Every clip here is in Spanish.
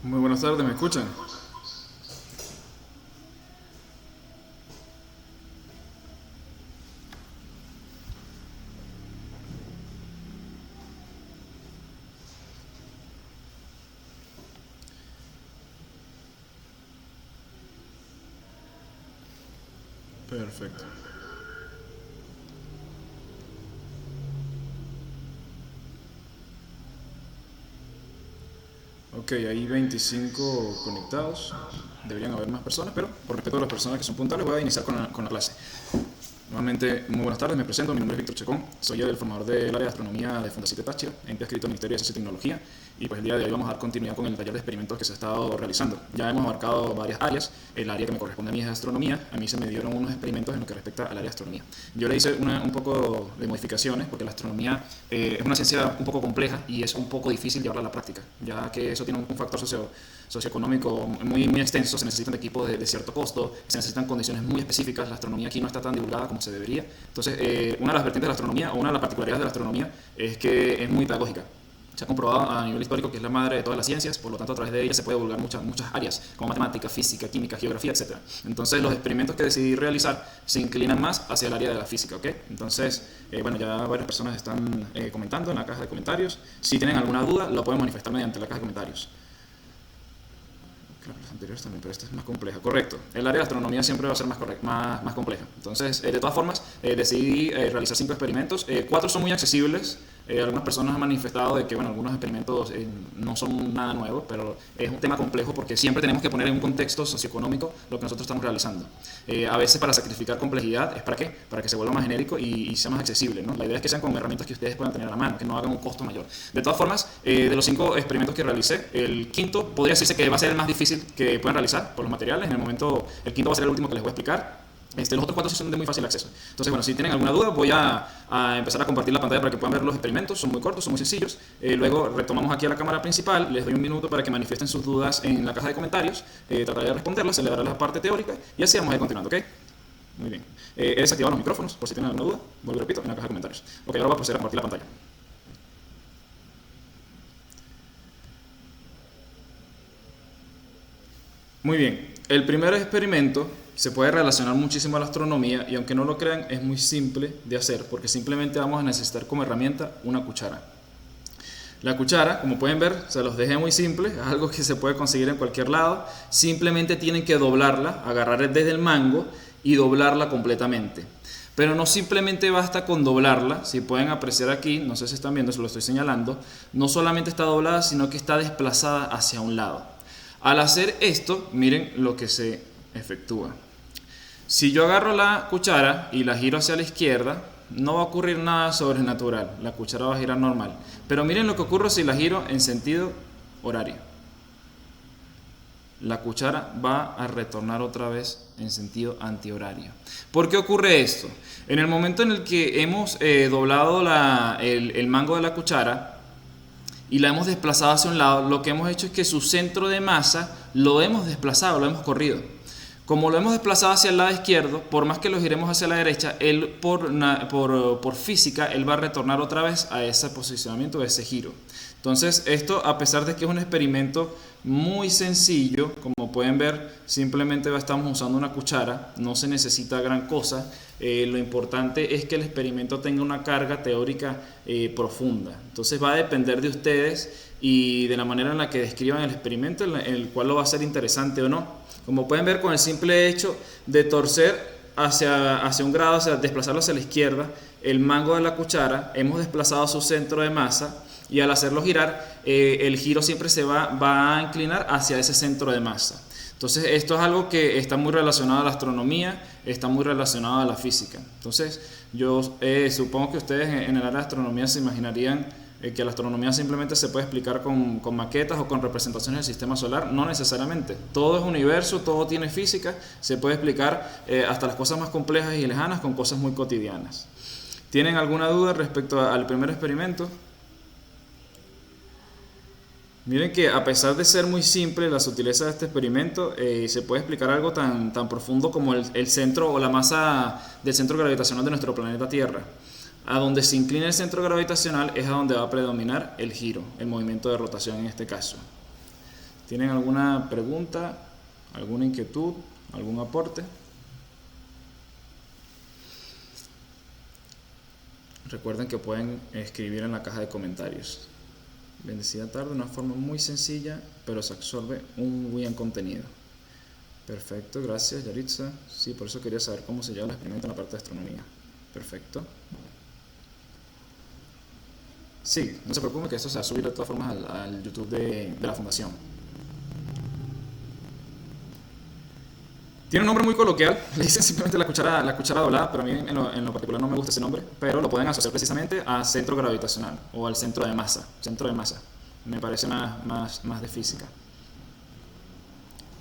Muy buenas tardes, ¿me escuchan? Perfecto. Ok, hay 25 conectados. Deberían haber más personas, pero por respeto a las personas que son puntuales voy a iniciar con la clase. Nuevamente, muy buenas tardes, me presento, mi nombre es Víctor Chacón, soy el formador del área de astronomía de Fundacite Táchira, ente adscrito al Ministerio de Ciencia y Tecnología, y pues el día de hoy vamos a dar continuidad con el taller de experimentos que se ha estado realizando. Ya hemos abarcado varias áreas, el área que me corresponde a mí es astronomía, a mí se me dieron unos experimentos en lo que respecta al área de astronomía. Yo le hice un poco de modificaciones, porque la astronomía es una ciencia un poco compleja y es un poco difícil llevarla a la práctica, ya que eso tiene un factor socioeconómico muy extenso, se necesitan equipos de cierto costo, se necesitan condiciones muy específicas, la astronomía aquí no está tan divulgada como se debería. Entonces, una de las vertientes de la astronomía, o una de las particularidades de la astronomía, es que es muy pedagógica. Se ha comprobado a nivel histórico que es la madre de todas las ciencias, por lo tanto a través de ella se puede divulgar muchas áreas, como matemática, física, química, geografía, etc. Entonces los experimentos que decidí realizar se inclinan más hacia el área de la física, ¿ok? Entonces, bueno, ya varias personas están comentando en la caja de comentarios. Si tienen alguna duda, lo pueden manifestar mediante la caja de comentarios. Claro, las anteriores también, pero esta es más compleja. Correcto. El área de astronomía siempre va a ser más compleja. Entonces, de todas formas, decidí realizar 5 experimentos. 4 son muy accesibles. Algunas personas han manifestado de que bueno, algunos experimentos no son nada nuevo, pero es un tema complejo porque siempre tenemos que poner en un contexto socioeconómico lo que nosotros estamos realizando. A veces para sacrificar complejidad, ¿es para qué? Para que se vuelva más genérico y sea más accesible, ¿no? La idea es que sean con herramientas que ustedes puedan tener a la mano, que no hagan un costo mayor. De todas formas, de los 5 experimentos que realicé, el quinto podría decirse que va a ser el más difícil que pueden realizar por los materiales. En el momento, el quinto va a ser el último que les voy a explicar. Los otros 4 sí son de muy fácil acceso. Entonces, bueno, si tienen alguna duda, voy a empezar a compartir la pantalla para que puedan ver los experimentos. Son muy cortos, son muy sencillos. Luego retomamos aquí a la cámara principal. Les doy un minuto para que manifiesten sus dudas en la caja de comentarios. Trataré de responderlas, se le dará la parte teórica y así vamos a ir continuando, ¿ok? Muy bien. He desactivado los micrófonos por si tienen alguna duda. Vuelvo y repito, en la caja de comentarios. Ok, ahora voy a proceder a compartir la pantalla. Muy bien. El primer experimento se puede relacionar muchísimo a la astronomía y aunque no lo crean es muy simple de hacer porque simplemente vamos a necesitar como herramienta una cuchara. La cuchara, como pueden ver, se los dejé muy simple, es algo que se puede conseguir en cualquier lado. Simplemente tienen que doblarla, agarrar desde el mango y doblarla completamente. Pero no simplemente basta con doblarla, si pueden apreciar aquí, no sé si están viendo, se lo estoy señalando, no solamente está doblada, sino que está desplazada hacia un lado. Al hacer esto, miren lo que se efectúa. Si yo agarro la cuchara y la giro hacia la izquierda, no va a ocurrir nada sobrenatural, la cuchara va a girar normal. Pero miren lo que ocurre si la giro en sentido horario. La cuchara va a retornar otra vez en sentido antihorario. ¿Por qué ocurre esto? En el momento en el que hemos doblado el mango de la cuchara y la hemos desplazado hacia un lado, lo que hemos hecho es que su centro de masa lo hemos desplazado, lo hemos corrido. Como lo hemos desplazado hacia el lado izquierdo, por más que lo giremos hacia la derecha, él por física, él va a retornar otra vez a ese posicionamiento, a ese giro. Entonces, esto, a pesar de que es un experimento muy sencillo, como pueden ver, simplemente estamos usando una cuchara, no se necesita gran cosa. Lo importante es que el experimento tenga una carga teórica profunda. Entonces, va a depender de ustedes y de la manera en la que describan el experimento, en el cual lo va a ser interesante o no. Como pueden ver, con el simple hecho de torcer hacia un grado, o sea, desplazarlo hacia la izquierda, el mango de la cuchara, hemos desplazado su centro de masa y al hacerlo girar, el giro siempre va a inclinar hacia ese centro de masa. Entonces, esto es algo que está muy relacionado a la astronomía, está muy relacionado a la física. Entonces, yo supongo que ustedes en el área de astronomía se imaginarían que la astronomía simplemente se puede explicar con maquetas o con representaciones del sistema solar. No necesariamente. Todo es universo, todo tiene física, se puede explicar hasta las cosas más complejas y lejanas con cosas muy cotidianas. ¿Tienen alguna duda respecto al primer experimento? Miren que a pesar de ser muy simple la sutileza de este experimento, se puede explicar algo tan profundo como el centro o la masa del centro gravitacional de nuestro planeta Tierra. A donde se inclina el centro gravitacional es a donde va a predominar el giro, el movimiento de rotación en este caso. ¿Tienen alguna pregunta, alguna inquietud, algún aporte? Recuerden que pueden escribir en la caja de comentarios. Bendecida tarde, de una forma muy sencilla, pero se absorbe un buen contenido. Perfecto, gracias Yaritza. Sí, por eso quería saber cómo se lleva el experimento en la parte de astronomía. Perfecto. Sí, no se preocupen que esto se va a subir de todas formas al YouTube de la fundación. Tiene un nombre muy coloquial, le dicen simplemente la cuchara doblada, pero a mí en lo particular no me gusta ese nombre, pero lo pueden asociar precisamente a centro gravitacional o al centro de masa. Me parece más de física.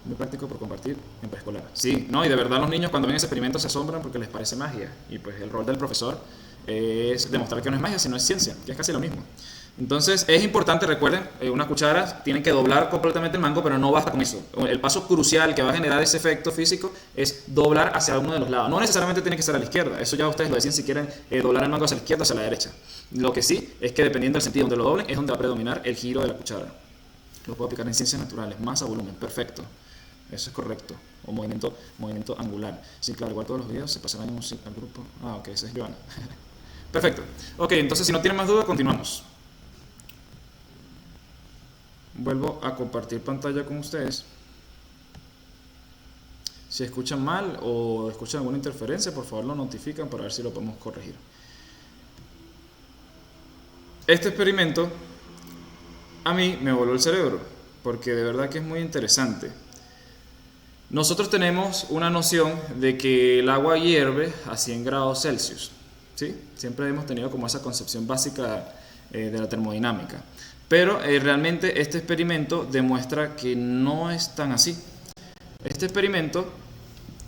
Muy práctico por compartir en preescolar. Sí, no, y de verdad los niños cuando ven ese experimento se asombran porque les parece magia. Y pues el rol del profesor es demostrar que no es magia, sino es ciencia, que es casi lo mismo. Entonces es importante, recuerden, una cuchara tienen que doblar completamente el mango, pero no basta con eso. El paso crucial que va a generar ese efecto físico es doblar hacia uno de los lados. No necesariamente tiene que ser a la izquierda, eso ya ustedes lo deciden si quieren doblar el mango hacia la izquierda o hacia la derecha. Lo que sí es que dependiendo del sentido donde lo doblen es donde va a predominar el giro de la cuchara. Lo puedo aplicar en ciencias naturales, masa, volumen, perfecto. Eso es correcto. O movimiento angular. Sí, claro, igual todos los videos se pasarán al grupo. Ah, ok, esa es Joana. Perfecto. Ok, entonces si no tienen más dudas, continuamos. Vuelvo a compartir pantalla con ustedes. Si escuchan mal o escuchan alguna interferencia, por favor lo notifican para ver si lo podemos corregir. Este experimento a mí me voló el cerebro, porque de verdad que es muy interesante. Nosotros tenemos una noción de que el agua hierve a 100 grados Celsius, ¿sí? Siempre hemos tenido como esa concepción básica de la termodinámica. Pero realmente este experimento demuestra que no es tan así. Este experimento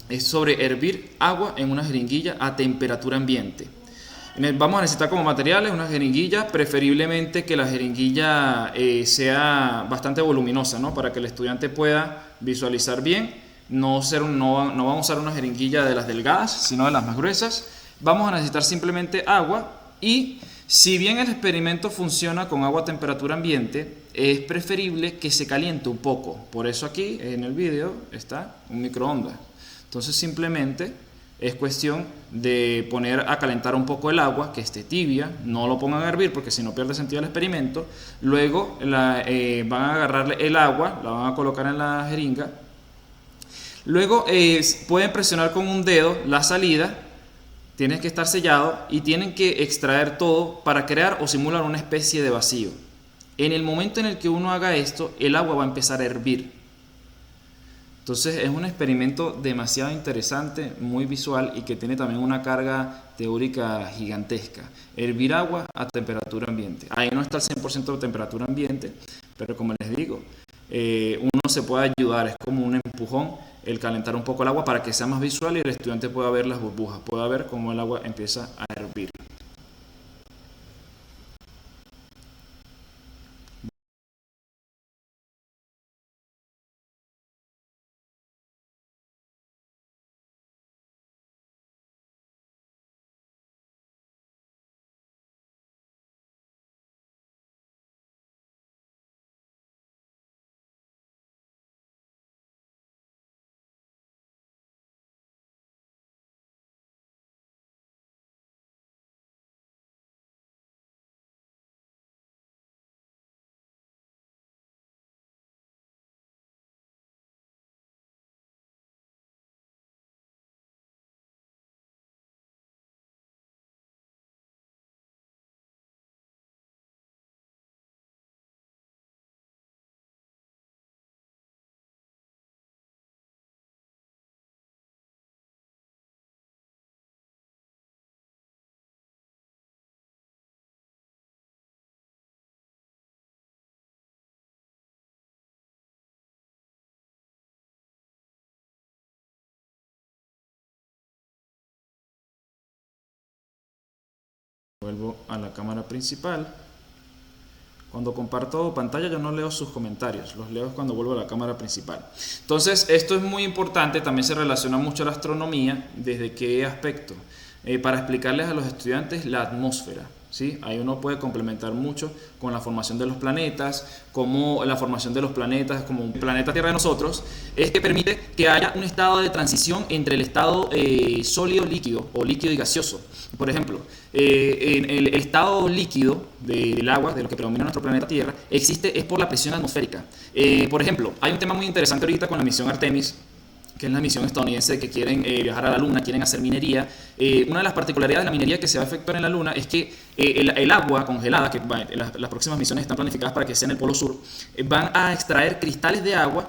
es sobre hervir agua en una jeringuilla a temperatura ambiente. Vamos a necesitar como materiales una jeringuilla, preferiblemente que la jeringuilla sea bastante voluminosa, ¿no? Para que el estudiante pueda visualizar bien. No vamos a usar una jeringuilla de las delgadas, sino de las más gruesas. Vamos a necesitar simplemente agua y si bien el experimento funciona con agua a temperatura ambiente, es preferible que se caliente un poco. Por eso aquí en el vídeo está un microondas. Entonces simplemente es cuestión de poner a calentar un poco el agua, que esté tibia, no lo pongan a hervir porque si no pierde sentido el experimento. Luego van a agarrar el agua, la van a colocar en la jeringa. Luego pueden presionar con un dedo la salida, tiene que estar sellado y tienen que extraer todo para crear o simular una especie de vacío. En el momento en el que uno haga esto, el agua va a empezar a hervir. Entonces es un experimento demasiado interesante, muy visual y que tiene también una carga teórica gigantesca. Hervir agua a temperatura ambiente. Ahí no está al 100% de temperatura ambiente, pero como les digo, uno se puede ayudar, es como un empujón el calentar un poco el agua para que sea más visual y el estudiante pueda ver las burbujas, pueda ver cómo el agua empieza a hervir. Vuelvo a la cámara principal. Cuando comparto pantalla yo no leo sus comentarios, los leo cuando vuelvo a la cámara principal. Entonces esto es muy importante, también se relaciona mucho a la astronomía. ¿Desde qué aspecto? Para explicarles a los estudiantes la atmósfera. ¿sí? Ahí uno puede complementar mucho con la formación de los planetas, como la formación de los planetas, como un planeta Tierra de nosotros, es que permite que haya un estado de transición entre el estado sólido líquido o líquido y gaseoso. Por ejemplo, en el estado líquido del agua, de lo que predomina nuestro planeta Tierra, es por la presión atmosférica. Por ejemplo, hay un tema muy interesante ahorita con la misión Artemis, que es la misión estadounidense, que quieren viajar a la Luna, quieren hacer minería. Una de las particularidades de la minería que se va a efectuar en la Luna es que el agua congelada, que las próximas misiones están planificadas para que sea en el Polo Sur, van a extraer cristales de agua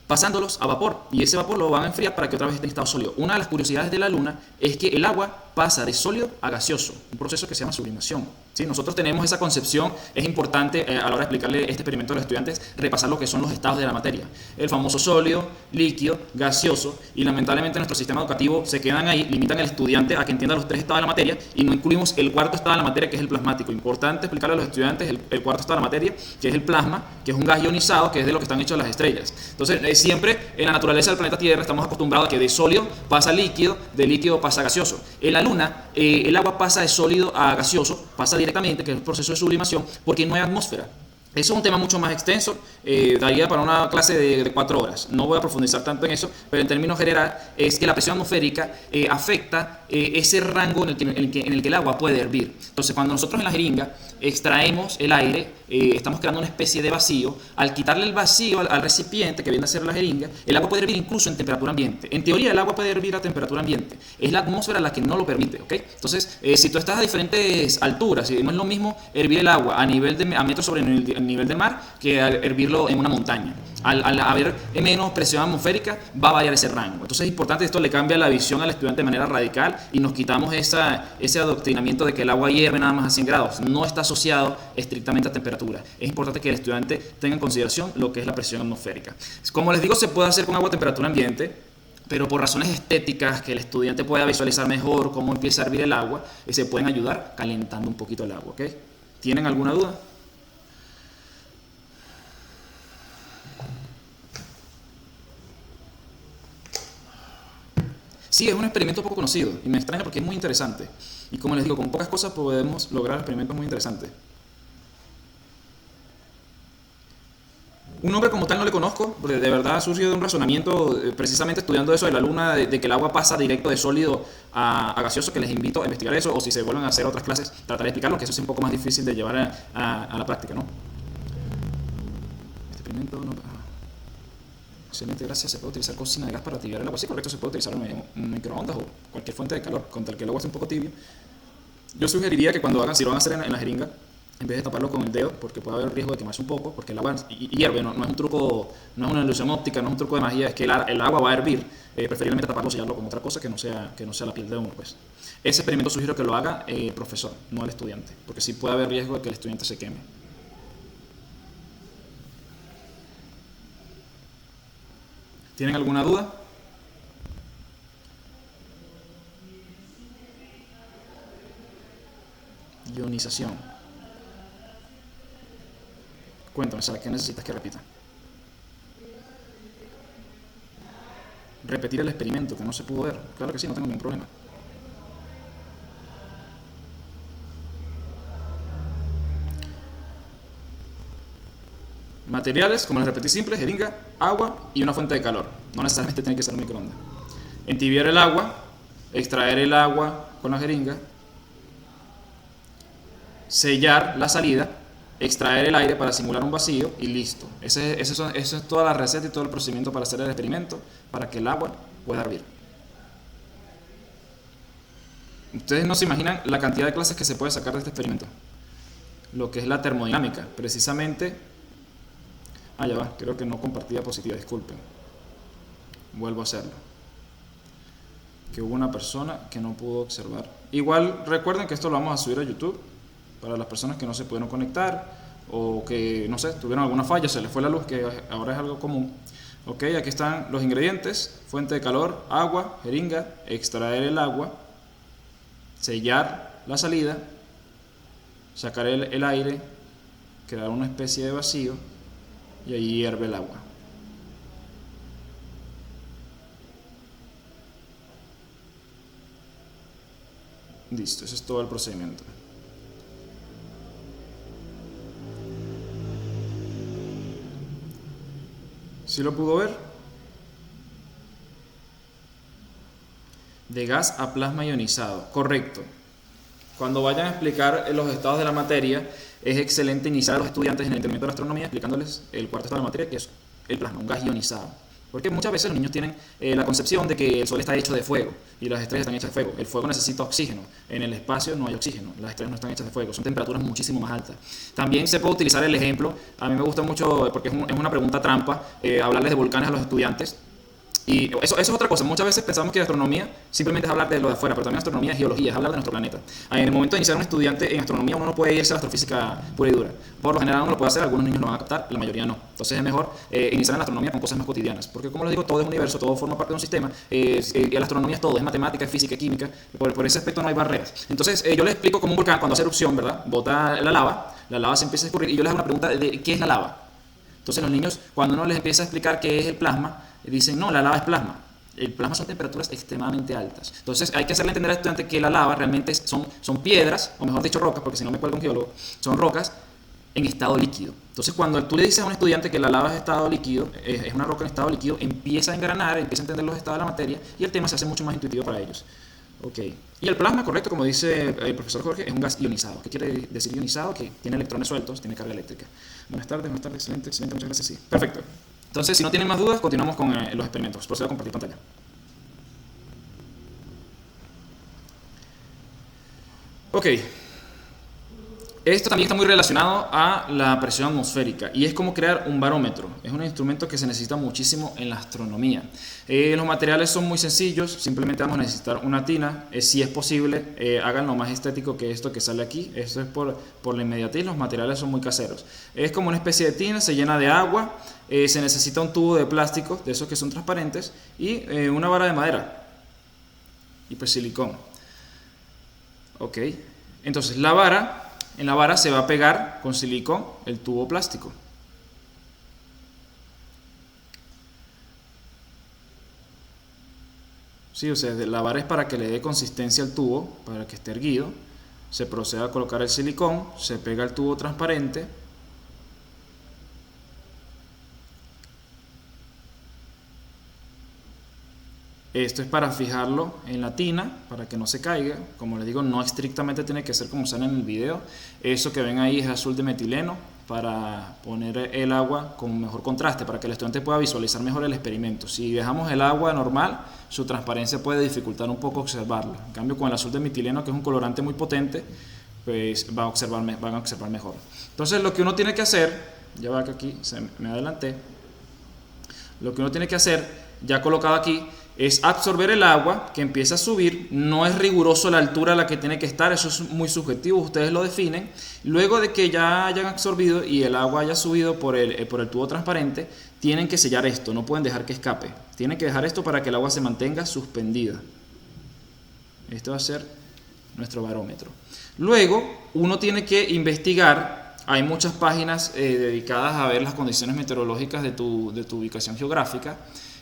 pasándolos a vapor, y ese vapor lo van a enfriar para que otra vez esté en estado sólido. Una de las curiosidades de la Luna es que el agua pasa de sólido a gaseoso, un proceso que se llama sublimación. ¿Sí? Nosotros tenemos esa concepción, es importante a la hora de explicarle este experimento a los estudiantes, repasar lo que son los estados de la materia, el famoso sólido, líquido, gaseoso, y lamentablemente nuestro sistema educativo se quedan ahí, limitan al estudiante a que entienda los tres estados de la materia y no incluimos el cuarto estado de la materia, que es el plasmático. Importante explicarle a los estudiantes el cuarto estado de la materia, que es el plasma, que es un gas ionizado, que es de lo que están hechas las estrellas. Entonces, siempre en la naturaleza del planeta Tierra estamos acostumbrados a que de sólido pasa líquido, de líquido pasa gaseoso. En la Luna, el agua pasa de sólido a gaseoso, pasa directamente, que es el proceso de sublimación, porque no hay atmósfera. Eso es un tema mucho más extenso, daría para una clase de 4 horas. No voy a profundizar tanto en eso, pero en términos general es que la presión atmosférica afecta ese rango en el que el agua puede hervir. Entonces, cuando nosotros en la jeringa extraemos el aire, estamos creando una especie de vacío. Al quitarle el vacío al recipiente, que viene a ser la jeringa, el agua puede hervir incluso en temperatura ambiente. En teoría, el agua puede hervir a temperatura ambiente. Es la atmósfera la que no lo permite, ¿ok? Entonces, si tú estás a diferentes alturas, no es lo mismo hervir el agua a metros sobre el nivel del mar que hervirlo en una montaña. Al haber menos presión atmosférica, va a variar ese rango. Entonces es importante, esto le cambia la visión al estudiante de manera radical y nos quitamos ese adoctrinamiento de que el agua hierve nada más a 100 grados. No está asociado estrictamente a temperatura. Es importante que el estudiante tenga en consideración lo que es la presión atmosférica. Como les digo, se puede hacer con agua a temperatura ambiente, pero por razones estéticas, que el estudiante pueda visualizar mejor cómo empieza a hervir el agua, se pueden ayudar calentando un poquito el agua, ¿ok? ¿Tienen alguna duda? Sí, es un experimento poco conocido y me extraña porque es muy interesante. Y como les digo, con pocas cosas podemos lograr experimentos muy interesantes. Un nombre como tal no le conozco, porque de verdad ha surgido de un razonamiento, precisamente estudiando eso de la Luna, de que el agua pasa directo de sólido a gaseoso, que les invito a investigar eso, o si se vuelven a hacer otras clases, trataré de explicarlo, que eso es un poco más difícil de llevar a la práctica, ¿no? Este experimento no... Excelente, gracias. Se puede utilizar cocina de gas para tibiar el agua. Sí, correcto, se puede utilizar un microondas o cualquier fuente de calor, con tal que el agua esté un poco tibio. Yo sugeriría que cuando hagan, si lo van a hacer en la jeringa, en vez de taparlo con el dedo, porque puede haber riesgo de quemarse un poco, porque el agua hierve, no es un truco, no es una ilusión óptica, no es un truco de magia, es que el agua va a hervir, preferiblemente taparlo, sellarlo con otra cosa que no sea la piel de uno, pues. Ese experimento sugiero que lo haga el profesor, no el estudiante, porque sí puede haber riesgo de que el estudiante se queme. ¿Tienen alguna duda? Ionización. Cuéntame, ¿sabes qué necesitas que repita? Repetir el experimento, que no se pudo ver. Claro que sí, no tengo ningún problema. Materiales, como les repetí, simples: jeringa, agua y una fuente de calor. No necesariamente tiene que ser un microondas. Entibiar el agua, extraer el agua con la jeringa, sellar la salida, extraer el aire para simular un vacío y listo. Eso es toda la receta y todo el procedimiento para hacer el experimento, para que el agua pueda hervir. Ustedes no se imaginan la cantidad de clases que se puede sacar de este experimento. Lo que es la termodinámica, precisamente. Ya va, creo que no compartí diapositiva, disculpen. Vuelvo a hacerlo. Que hubo una persona que no pudo observar. Igual recuerden que esto lo vamos a subir a YouTube para las personas que no se pudieron conectar o que, no sé, tuvieron alguna falla, se les fue la luz, que ahora es algo común. Ok, aquí están los ingredientes: fuente de calor, agua, jeringa, extraer el agua, sellar la salida, sacar el aire, crear una especie de vacío y ahí hierve el agua. Listo, ese es todo el procedimiento. ¿Sí lo pudo ver? De gas a plasma ionizado. Correcto. Cuando vayan a explicar los estados de la materia, es excelente iniciar a los estudiantes en el entendimiento de la astronomía explicándoles el cuarto estado de la materia, que es el plasma, un gas ionizado. Porque muchas veces los niños tienen la concepción de que el Sol está hecho de fuego y las estrellas están hechas de fuego. El fuego necesita oxígeno. En el espacio no hay oxígeno. Las estrellas no están hechas de fuego. Son temperaturas muchísimo más altas. También se puede utilizar el ejemplo. A mí me gusta mucho, porque es una pregunta trampa, hablarles de volcanes a los estudiantes. Y eso es otra cosa. Muchas veces pensamos que astronomía simplemente es hablar de lo de afuera, pero también astronomía es geología, es hablar de nuestro planeta. En el momento de iniciar un estudiante en astronomía, uno no puede irse a la astrofísica pura y dura. Por lo general uno lo puede hacer, algunos niños lo van a captar, la mayoría no. Entonces es mejor iniciar en la astronomía con cosas más cotidianas. Porque como les digo, todo es universo, todo forma parte de un sistema. Y la astronomía es todo, es matemática, es física, es química. Por ese aspecto no hay barreras. Entonces yo les explico cómo un volcán cuando hace erupción, ¿verdad? Bota la lava se empieza a escurrir y yo les hago una pregunta de ¿qué es la lava? Entonces los niños, cuando uno les empieza a explicar qué es el plasma, dicen, no, la lava es plasma. El plasma son temperaturas extremadamente altas. Entonces hay que hacerle entender al estudiante que la lava realmente son piedras, o mejor dicho rocas, porque si no me cuelga un geólogo, son rocas en estado líquido. Entonces cuando tú le dices a un estudiante que la lava es estado líquido, es una roca en estado líquido, empieza a engranar, empieza a entender los estados de la materia y el tema se hace mucho más intuitivo para ellos. Okay. Y el plasma, correcto, como dice el profesor Jorge, es un gas ionizado. ¿Qué quiere decir ionizado? Que tiene electrones sueltos, tiene carga eléctrica. Buenas tardes, excelente, muchas gracias. Sí, perfecto. Entonces, si no tienen más dudas, continuamos con los experimentos. Procedo a compartir pantalla. Ok. Esto también está muy relacionado a la presión atmosférica y es como crear un barómetro. Es un instrumento que se necesita muchísimo en la astronomía. Los materiales son muy sencillos, simplemente vamos a necesitar una tina. Si es posible, hagan lo más estético que esto que sale aquí. Esto es por la inmediatez, los materiales son muy caseros. Es como una especie de tina, se llena de agua, se necesita un tubo de plástico, de esos que son transparentes, y una vara de madera y pues silicón. Ok, entonces en la vara se va a pegar con silicón el tubo plástico. Sí, o sea, la vara es para que le dé consistencia al tubo, para que esté erguido. Se procede a colocar el silicón, se pega el tubo transparente. Esto es para fijarlo en la tina, para que no se caiga. Como les digo, no estrictamente tiene que ser como sale en el video. Eso que ven ahí es azul de metileno, para poner el agua con mejor contraste, para que el estudiante pueda visualizar mejor el experimento. Si dejamos el agua normal, su transparencia puede dificultar un poco observarlo. En cambio, con el azul de metileno, que es un colorante muy potente, pues van a observar mejor. Entonces, lo que uno tiene que hacer, ya va que aquí me adelanté, lo que uno tiene que hacer, ya colocado aquí, es absorber el agua que empieza a subir. No es riguroso la altura a la que tiene que estar, eso es muy subjetivo, ustedes lo definen. Luego de que ya hayan absorbido y el agua haya subido por el tubo transparente, tienen que sellar esto, no pueden dejar que escape. Tienen que dejar esto para que el agua se mantenga suspendida. Esto va a ser nuestro barómetro. Luego uno tiene que investigar. Hay muchas páginas dedicadas a ver las condiciones meteorológicas de tu ubicación geográfica.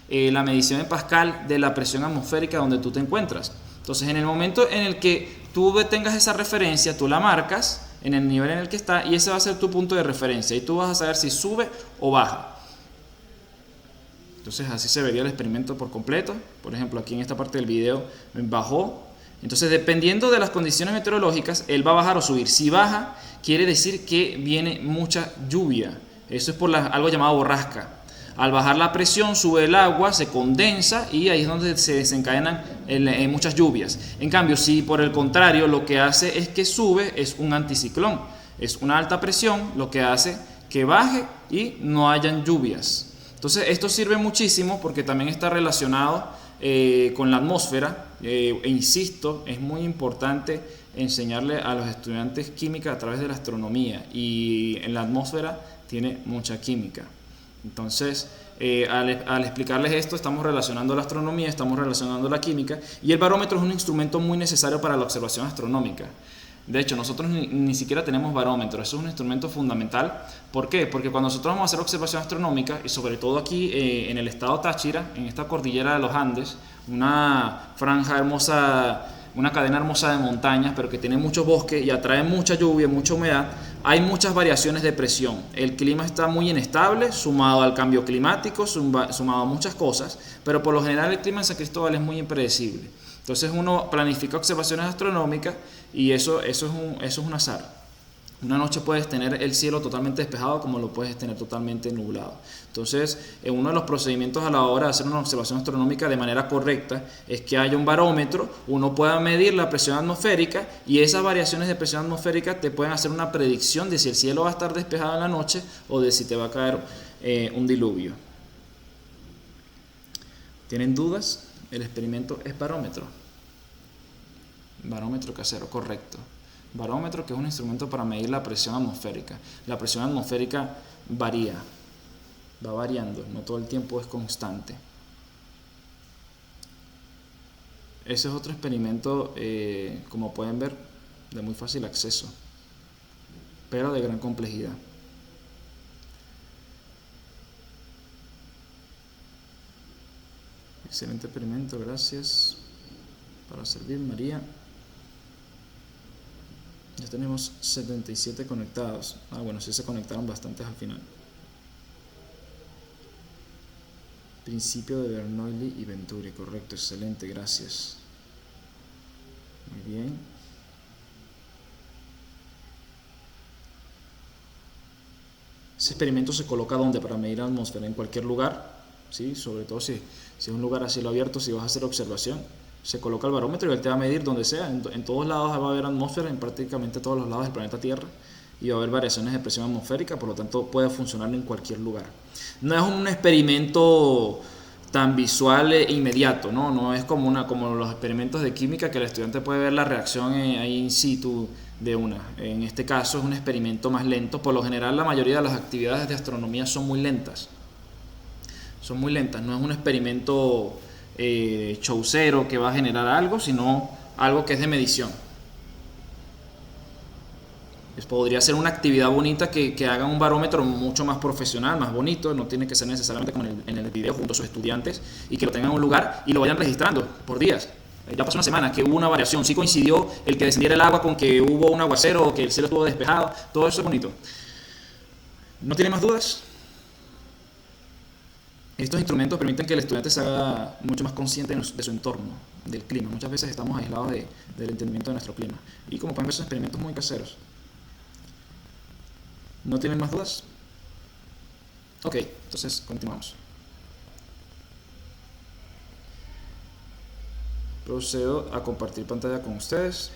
La medición en Pascal de la presión atmosférica donde tú te encuentras. Entonces, en el momento en el que tú tengas esa referencia, tú la marcas en el nivel en el que está y ese va a ser tu punto de referencia y tú vas a saber si sube o baja. Entonces, así se vería el experimento por completo. Por ejemplo, aquí en esta parte del video bajó. Entonces, dependiendo de las condiciones meteorológicas, él va a bajar o subir. Si baja, quiere decir que viene mucha lluvia. Eso es por algo llamado borrasca. Al bajar la presión, sube el agua, se condensa y ahí es donde se desencadenan muchas lluvias. En cambio, si por el contrario lo que hace es que sube, es un anticiclón. Es una alta presión lo que hace que baje y no hayan lluvias. Entonces, esto sirve muchísimo porque también está relacionado con la atmósfera. E insisto, es muy importante enseñarle a los estudiantes química a través de la astronomía. Y en la atmósfera tiene mucha química. Entonces, al explicarles esto, estamos relacionando la astronomía, estamos relacionando la química, y el barómetro es un instrumento muy necesario para la observación astronómica. De hecho, nosotros ni siquiera tenemos barómetro, eso es un instrumento fundamental. ¿Por qué? Porque cuando nosotros vamos a hacer observación astronómica, y sobre todo aquí en el estado Táchira, en esta cordillera de los Andes, una franja hermosa, una cadena hermosa de montañas, pero que tiene mucho bosque y atrae mucha lluvia, mucha humedad, hay muchas variaciones de presión. El clima está muy inestable, sumado al cambio climático, sumado a muchas cosas, pero por lo general el clima en San Cristóbal es muy impredecible. Entonces uno planifica observaciones astronómicas y eso es un azar. Una noche puedes tener el cielo totalmente despejado como lo puedes tener totalmente nublado. Entonces, uno de los procedimientos a la hora de hacer una observación astronómica de manera correcta es que haya un barómetro, uno pueda medir la presión atmosférica y esas variaciones de presión atmosférica te pueden hacer una predicción de si el cielo va a estar despejado en la noche o de si te va a caer un diluvio. ¿Tienen dudas? El experimento es barómetro. Barómetro casero, correcto. Barómetro, que es un instrumento para medir la presión atmosférica. La presión atmosférica varía, va variando, no todo el tiempo es constante. Ese es otro experimento, como pueden ver, de muy fácil acceso, pero de gran complejidad. Excelente experimento, gracias. Para servir, María. Ya tenemos 77 conectados. Bueno, sí se conectaron bastantes al final. Principio de Bernoulli y Venturi, correcto, excelente, gracias. Muy bien. Ese experimento se coloca ¿dónde? Para medir la atmósfera, en cualquier lugar, ¿sí? Sobre todo si es un lugar a cielo abierto, si vas a hacer observación. Se coloca el barómetro y él te va a medir donde sea. En todos lados va a haber atmósfera, en prácticamente todos los lados del planeta Tierra, y va a haber variaciones de presión atmosférica, por lo tanto puede funcionar en cualquier lugar. No es un experimento tan visual e inmediato, no es como los experimentos de química que el estudiante puede ver la reacción ahí in situ de una. En este caso es un experimento más lento. Por lo general la mayoría de las actividades de astronomía son muy lentas. No es un experimento chaucero que va a generar algo, sino algo que es de medición. Podría ser una actividad bonita que haga un barómetro mucho más profesional, más bonito, no tiene que ser necesariamente como en el video junto a sus estudiantes, y que lo tengan en un lugar y lo vayan registrando por días. Ya pasó una semana que hubo una variación, sí coincidió el que descendiera el agua con que hubo un aguacero o que el cielo estuvo despejado, todo eso es bonito. ¿No tiene más dudas? Estos instrumentos permiten que el estudiante se haga mucho más consciente de su entorno, del clima. Muchas veces estamos aislados del entendimiento de nuestro clima. Y como pueden ver, son experimentos muy caseros. ¿No tienen más dudas? Ok, entonces continuamos. Procedo a compartir pantalla con ustedes.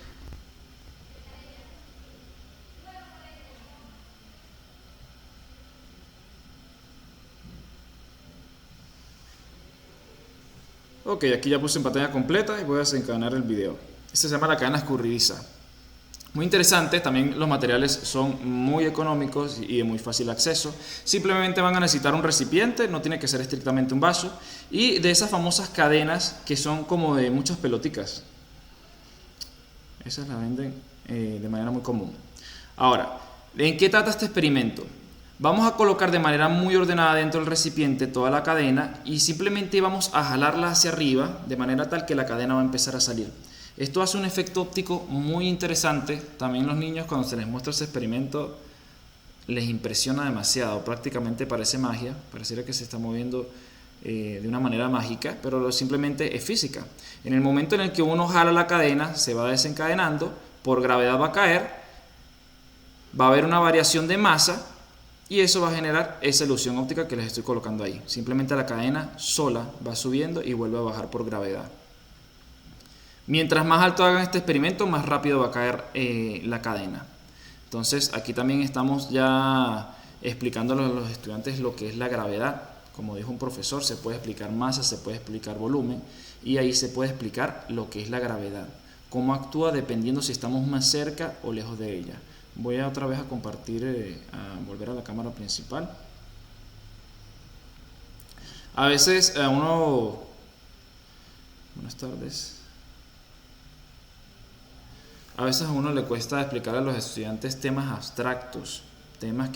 Ok, aquí ya puse en pantalla completa y voy a desencadenar el video. Este se llama la cadena escurridiza. Muy interesante, también los materiales son muy económicos y de muy fácil acceso. Simplemente van a necesitar un recipiente, no tiene que ser estrictamente un vaso, y de esas famosas cadenas que son como de muchas peloticas. Esas las venden de manera muy común. Ahora, ¿en qué trata este experimento? Vamos a colocar de manera muy ordenada dentro del recipiente toda la cadena y simplemente vamos a jalarla hacia arriba de manera tal que la cadena va a empezar a salir. Esto hace un efecto óptico muy interesante. También los niños, cuando se les muestra ese experimento, les impresiona demasiado. Prácticamente parece magia, pareciera que se está moviendo de una manera mágica, pero simplemente es física. En el momento en el que uno jala la cadena, se va desencadenando, por gravedad va a caer, va a haber una variación de masa y eso va a generar esa ilusión óptica que les estoy colocando ahí. Simplemente la cadena sola va subiendo y vuelve a bajar por gravedad. Mientras más alto hagan este experimento, más rápido va a caer la cadena. Entonces aquí también estamos ya explicándole a los estudiantes lo que es la gravedad. Como dijo un profesor, se puede explicar masa, se puede explicar volumen y ahí se puede explicar lo que es la gravedad. Cómo actúa dependiendo si estamos más cerca o lejos de ella. Voy a otra vez a compartir, a volver a la cámara principal. A veces a uno... Buenas tardes. A veces a uno le cuesta explicar a los estudiantes temas abstractos, temas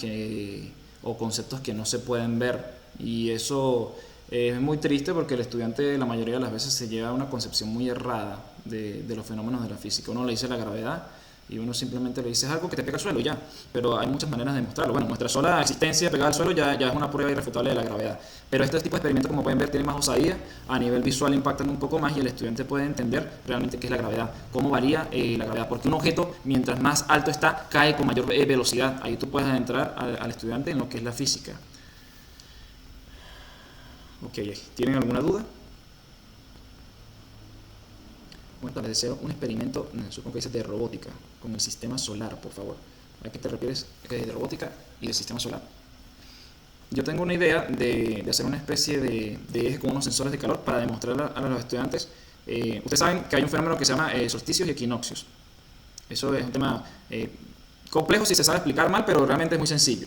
o conceptos que no se pueden ver, y eso es muy triste porque el estudiante la mayoría de las veces se lleva a una concepción muy errada de los fenómenos de la física. Uno le dice la gravedad y uno simplemente le dice algo que te pega al suelo y ya. Pero hay muchas maneras de demostrarlo. Bueno, nuestra sola existencia pegada al suelo ya es una prueba irrefutable de la gravedad. Pero este tipo de experimentos, como pueden ver, tiene más osadía, a nivel visual impactan un poco más y el estudiante puede entender realmente qué es la gravedad, cómo varía la gravedad, porque un objeto mientras más alto está cae con mayor velocidad. Ahí tú puedes entrar al estudiante en lo que es la física. Ok, ¿tienen alguna duda? Bueno, les deseo un experimento, supongo que dice de robótica, con el sistema solar, por favor. ¿A qué te refieres de robótica y del sistema solar? Yo tengo una idea de hacer una especie de eje con unos sensores de calor para demostrar a los estudiantes. Ustedes saben que hay un fenómeno que se llama solsticios y equinoccios. Eso es un tema complejo si se sabe explicar mal, pero realmente es muy sencillo.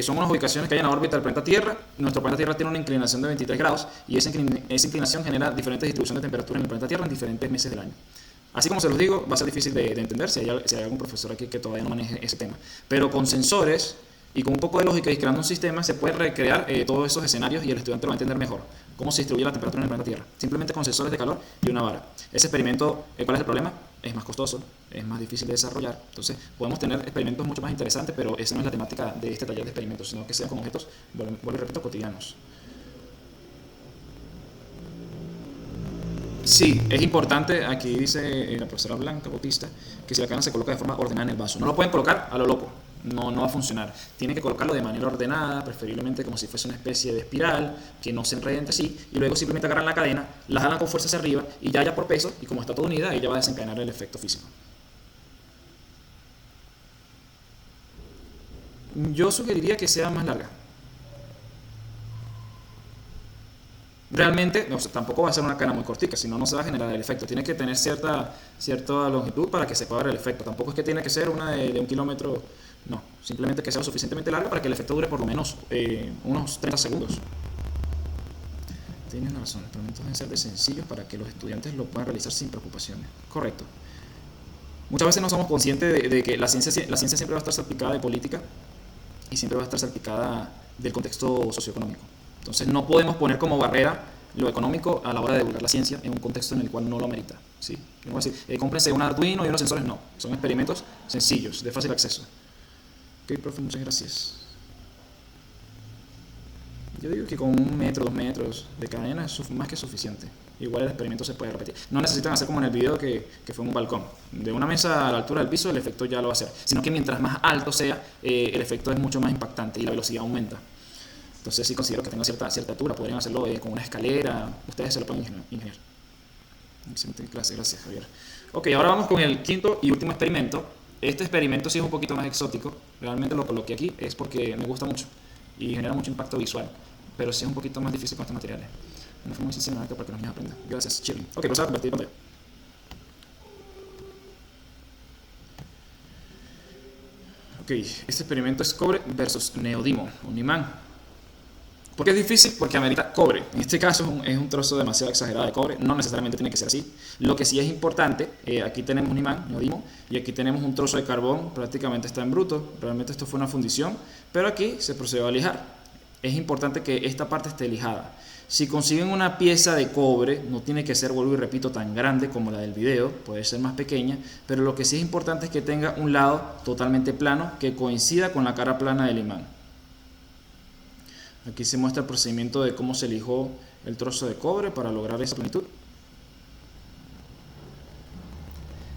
Son unas ubicaciones que hay en la órbita del planeta Tierra. Nuestro planeta Tierra tiene una inclinación de 23 grados y esa inclinación genera diferentes distribuciones de temperatura en el planeta Tierra en diferentes meses del año. Así como se los digo, va a ser difícil de entender si hay algún profesor aquí que todavía no maneje ese tema. Pero con sensores y con un poco de lógica y creando un sistema se puede recrear todos esos escenarios y el estudiante lo va a entender mejor. Cómo se distribuye la temperatura en el planeta Tierra. Simplemente con sensores de calor y una vara. Ese experimento, ¿cuál es el problema? Es más costoso, es más difícil de desarrollar. Entonces podemos tener experimentos mucho más interesantes, pero esa no es la temática de este taller de experimentos, sino que sean con objetos, vuelvo y repito, cotidianos. Sí, es importante, aquí dice la profesora Blanca Bautista, que si la cana se coloca de forma ordenada en el vaso. No lo pueden colocar a lo loco, no va a funcionar. Tienen que colocarlo de manera ordenada, preferiblemente como si fuese una especie de espiral, que no se enrede entre sí, y luego simplemente agarran la cadena, la jalan con fuerza hacia arriba, y ya por peso, y como está toda unida, ella va a desencadenar el efecto físico. Yo sugeriría que sea más larga. Realmente, tampoco va a ser una cana muy cortica, si no, no se va a generar el efecto. Tiene que tener cierta longitud para que se pueda ver el efecto. Tampoco es que tiene que ser una de 1 kilómetro, no. Simplemente que sea lo suficientemente larga para que el efecto dure por lo menos unos 30 segundos. Tienes razón, los experimentos deben ser de sencillos para que los estudiantes lo puedan realizar sin preocupaciones. Correcto. Muchas veces no somos conscientes de que la ciencia siempre va a estar salpicada de política y siempre va a estar salpicada del contexto socioeconómico. Entonces no podemos poner como barrera lo económico a la hora de divulgar la ciencia en un contexto en el cual no lo amerita. ¿Sí? No voy a decir, cómprense un Arduino y unos sensores, no. Son experimentos sencillos, de fácil acceso. Ok, profe, muchas gracias. Yo digo que con 1 metro, 2 metros de cadena es más que suficiente. Igual el experimento se puede repetir. No necesitan hacer como en el video que fue en un balcón. De una mesa a la altura del piso el efecto ya lo va a hacer. Sino que mientras más alto sea, el efecto es mucho más impactante y la velocidad aumenta. Entonces sí considero que tenga cierta altura, podrían hacerlo con una escalera, ustedes se lo pueden ingeniar. Excelente clase, gracias Javier. Ok, ahora vamos con el quinto y último experimento. Este experimento sí es un poquito más exótico, realmente lo coloqué aquí es porque me gusta mucho y genera mucho impacto visual, pero sí es un poquito más difícil con estos materiales. Una forma muy sencilla para que los niños aprendan. Gracias, Chile. Ok, vamos a convertir pantalla. Ok, este experimento es cobre versus neodimo, un imán. ¿Por qué es difícil? Porque amerita cobre. En este caso es un trozo demasiado exagerado de cobre. No necesariamente tiene que ser así. Lo que sí es importante, aquí tenemos un imán, neodimo, y aquí tenemos un trozo de carbón, prácticamente está en bruto. Realmente esto fue una fundición, pero aquí se procedió a lijar. Es importante que esta parte esté lijada. Si consiguen una pieza de cobre, no tiene que ser, vuelvo y repito, tan grande como la del video, puede ser más pequeña, pero lo que sí es importante es que tenga un lado totalmente plano que coincida con la cara plana del imán. Aquí se muestra el procedimiento de cómo se lijó el trozo de cobre para lograr esa planitud.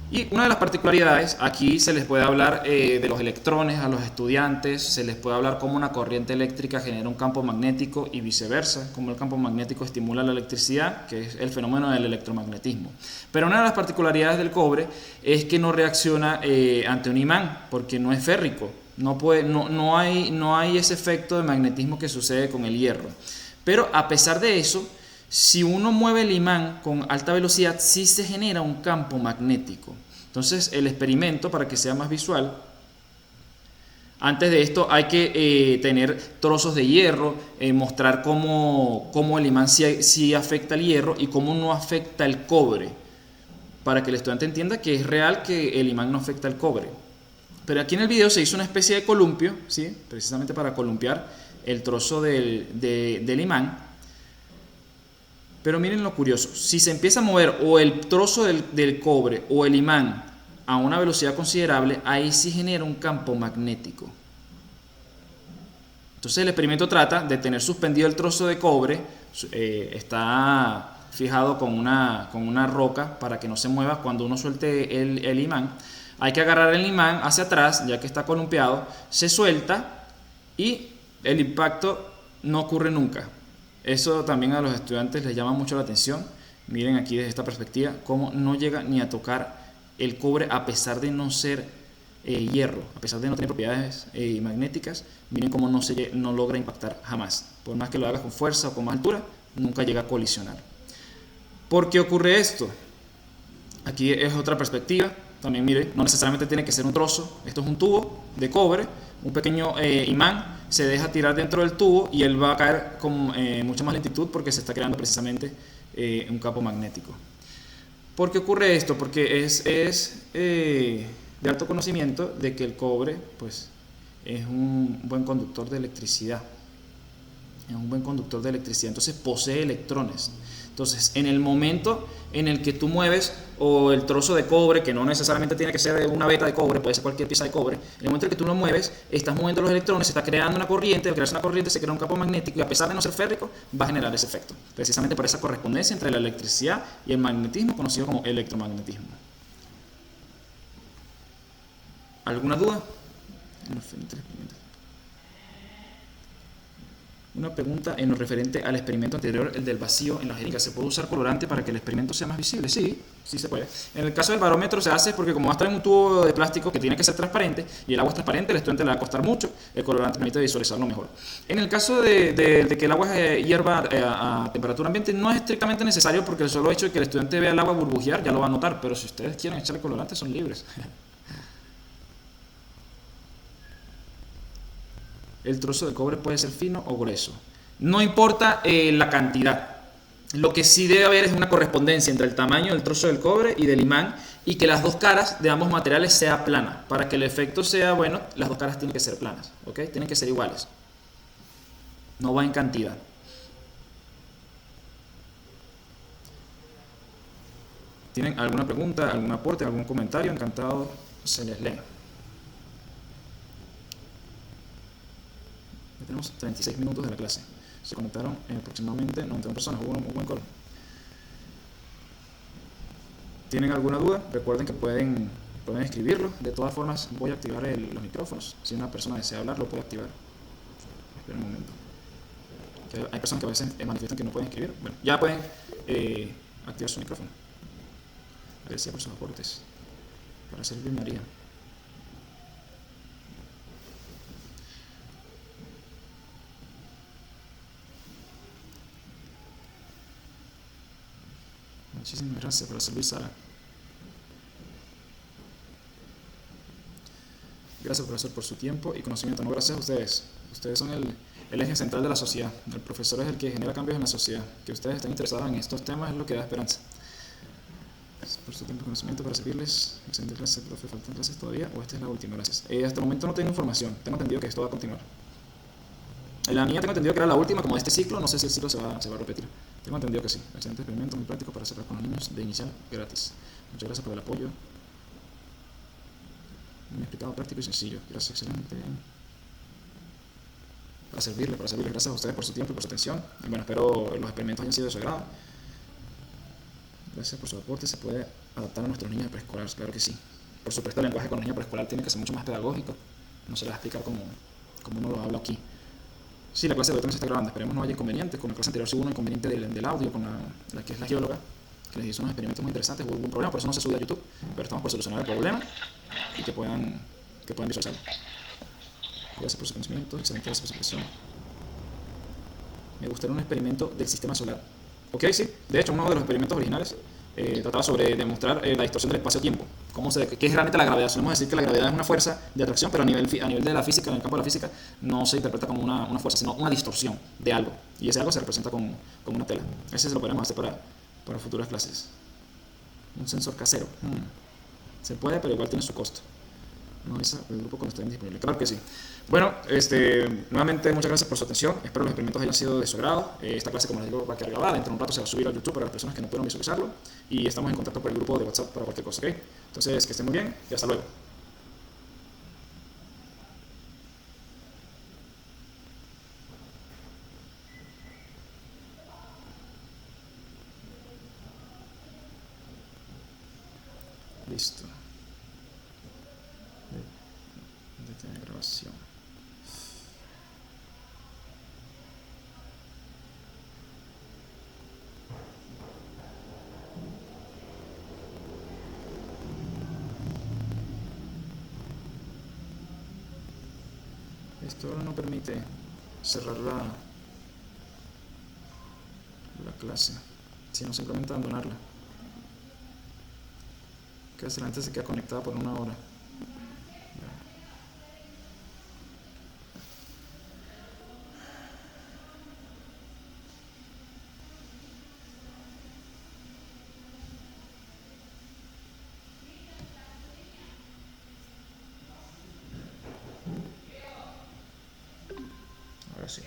Y una de las particularidades, aquí se les puede hablar de los electrones a los estudiantes, se les puede hablar cómo una corriente eléctrica genera un campo magnético y viceversa, cómo el campo magnético estimula la electricidad, que es el fenómeno del electromagnetismo. Pero una de las particularidades del cobre es que no reacciona ante un imán, porque no es férrico. No hay ese efecto de magnetismo que sucede con el hierro. Pero a pesar de eso, si uno mueve el imán con alta velocidad, sí se genera un campo magnético. Entonces, el experimento, para que sea más visual, antes de esto hay que tener trozos de hierro, mostrar cómo el imán sí afecta el hierro y cómo no afecta el cobre, para que el estudiante entienda que es real que el imán no afecta el cobre. Pero aquí en el video se hizo una especie de columpio, ¿sí? Precisamente para columpiar el trozo del imán. Pero miren lo curioso, si se empieza a mover o el trozo del cobre o el imán a una velocidad considerable, ahí sí genera un campo magnético. Entonces el experimento trata de tener suspendido el trozo de cobre, está fijado con una roca para que no se mueva cuando uno suelte el imán. Hay que agarrar el imán hacia atrás, ya que está columpiado, se suelta y el impacto no ocurre nunca. Eso también a los estudiantes les llama mucho la atención. Miren aquí desde esta perspectiva cómo no llega ni a tocar el cobre a pesar de no ser hierro, a pesar de no tener propiedades magnéticas. Miren cómo no logra impactar jamás. Por más que lo hagas con fuerza o con más altura, nunca llega a colisionar. ¿Por qué ocurre esto? Aquí es otra perspectiva. También mire, no necesariamente tiene que ser un trozo. Esto es un tubo de cobre, un pequeño imán se deja tirar dentro del tubo y él va a caer con mucha más lentitud porque se está creando precisamente un campo magnético. ¿Por qué ocurre esto? Porque es de alto conocimiento de que el cobre pues, es un buen conductor de electricidad. Es un buen conductor de electricidad, entonces posee electrones. Entonces, en el momento en el que tú mueves o el trozo de cobre, que no necesariamente tiene que ser una veta de cobre, puede ser cualquier pieza de cobre, en el momento en el que tú lo mueves, estás moviendo los electrones, se está creando una corriente, al crearse una corriente se crea un campo magnético y a pesar de no ser férrico, va a generar ese efecto. Precisamente por esa correspondencia entre la electricidad y el magnetismo, conocido como electromagnetismo. ¿Alguna duda? Una pregunta en lo referente al experimento anterior, el del vacío en la jeringa. ¿Se puede usar colorante para que el experimento sea más visible? Sí, sí se puede. En el caso del barómetro se hace porque como va a estar en un tubo de plástico que tiene que ser transparente y el agua es transparente, el estudiante le va a costar mucho, el colorante permite visualizarlo mejor. En el caso de que el agua hierva a temperatura ambiente, no es estrictamente necesario porque el solo hecho de que el estudiante vea el agua burbujear ya lo va a notar, pero si ustedes quieren echarle colorante son libres. El trozo de cobre puede ser fino o grueso. No importa la cantidad. Lo que sí debe haber es una correspondencia entre el tamaño del trozo del cobre y del imán y que las dos caras de ambos materiales sea plana. Para que el efecto sea bueno, las dos caras tienen que ser planas, ¿ok? Tienen que ser iguales. No va en cantidad. ¿Tienen alguna pregunta, algún aporte, algún comentario? Encantado, se les lee. Tenemos 36 minutos de la clase. Se conectaron aproximadamente 91 personas. Hubo un buen call. ¿Tienen alguna duda? Recuerden que pueden escribirlo. De todas formas, voy a activar los micrófonos. Si una persona desea hablar, lo puede activar. Esperen un momento. Hay personas que a veces manifiestan que no pueden escribir. Bueno, ya pueden activar su micrófono. Gracias por sus aportes. Para servir, María. Muchísimas gracias por servir, Sara. Gracias, profesor, por su tiempo y conocimiento. No, gracias a ustedes. Ustedes son el eje central de la sociedad. El profesor es el que genera cambios en la sociedad. Que ustedes estén interesados en estos temas es lo que da esperanza. Gracias por su tiempo y conocimiento para servirles. Excelente clase, profe. ¿Faltan clases todavía o esta es la última? Gracias. Hasta el momento no tengo información. Tengo entendido que esto va a continuar. La mía tengo entendido que era la última como de este ciclo. No sé si el ciclo se va a repetir. Tengo entendido que sí. Excelente experimento, muy práctico para hacerlo con los niños de inicial gratis. Muchas gracias por el apoyo. Muy explicado, práctico y sencillo. Gracias, excelente. Para servirle. Gracias a ustedes por su tiempo y por su atención. Y bueno, espero los experimentos hayan sido de su agrado. Gracias por su aporte. Se puede adaptar a nuestros niños de preescolar, claro que sí. Por supuesto, el lenguaje con los niños de preescolar tiene que ser mucho más pedagógico. No se les va a explicar como uno lo habla aquí. Sí, la clase de hoy también se está grabando, esperemos no haya inconvenientes. Con la clase anterior sí hubo un inconveniente del audio, con la que es la geóloga, que les hizo unos experimentos muy interesantes, hubo algún problema, por eso no se sube a YouTube, pero estamos por solucionar el problema y que puedan visualizarlo. Gracias por su conocimiento, excelente, gracias por su presión. Me gustaría un experimento del sistema solar. Ok, sí, de hecho uno de los experimentos originales trataba sobre demostrar la distorsión del espacio-tiempo. ¿Qué es realmente la gravedad? Solemos decir que la gravedad es una fuerza de atracción, pero a nivel de la física, en el campo de la física, no se interpreta como una fuerza, sino una distorsión de algo. Y ese algo se representa con una tela. Ese se lo podemos hacer para futuras clases. Un sensor casero. Se puede, pero igual tiene su costo. no avisa el grupo cuando estén disponibles. Claro que sí. Bueno, nuevamente muchas gracias por su atención. Espero los experimentos hayan sido de su agrado. Esta clase, como les digo, va a quedar grabada. Dentro de un rato se va a subir a YouTube para las personas que no pudieron visualizarlo. Y estamos en contacto por el grupo de WhatsApp para cualquier cosa, ¿ok? Entonces, que estén muy bien y hasta luego. Listo. Detener grabación. Esto no permite cerrar la clase, sino simplemente abandonarla. Que la gente se queda conectada por una hora. Ahora sí.